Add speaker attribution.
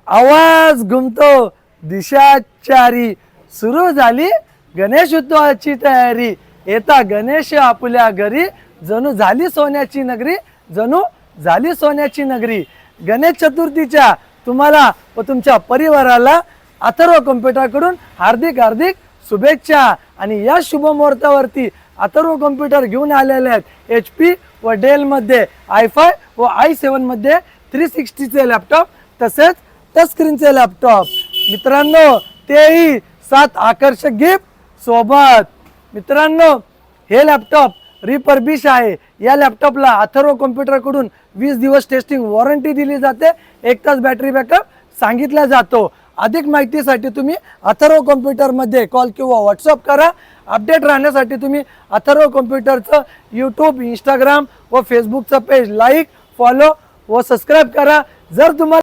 Speaker 1: आवाज घुमतो दिशा चारी, सुरू झाली गणेश उत्सवाची तयारी, येता गणेश आपल्या घरी, जणू झाली सोन्याची नगरी, जणू झाली सोन्याची नगरी। गणेश चतुर्थीच्या तुम्हाला व तुमच्या परिवाराला अथर्व कॉम्प्युटरकडून हार्दिक हार्दिक शुभेच्छा। आणि या शुभ मुहूर्तावरती अथर्व कॉम्प्युटर घेऊन आलेले आहेत HP व डेल मध्ये i5 व i7 मध्ये 360 चे लॅपटॉप, तसेच टच स्क्रीनचे लॅपटॉप। मित्रांनो, तेही 7 आकर्षक गिफ्ट सोबत। मित्रांनो, हे लॅपटॉप रिफर्बिश आहे। या लॅपटॉपला अथर्व कॉम्प्युटरकडून 20 दिवस टेस्टिंग वॉरंटी दिली जाते, 1 तास बॅटरी बॅकअप सांगितला जातो। अधिक माहितीसाठी तुम्ही अथर्व कॉम्प्युटरमध्ये कॉल किंवा व्हॉट्सअप करा। अपडेट राहण्यासाठी तुम्ही अथर्व कॉम्प्युटरचं यूट्यूब, इंस्टाग्राम व फेसबुकचं पेज लाईक, फॉलो व सबस्क्राईब करा। जर तुम्हाला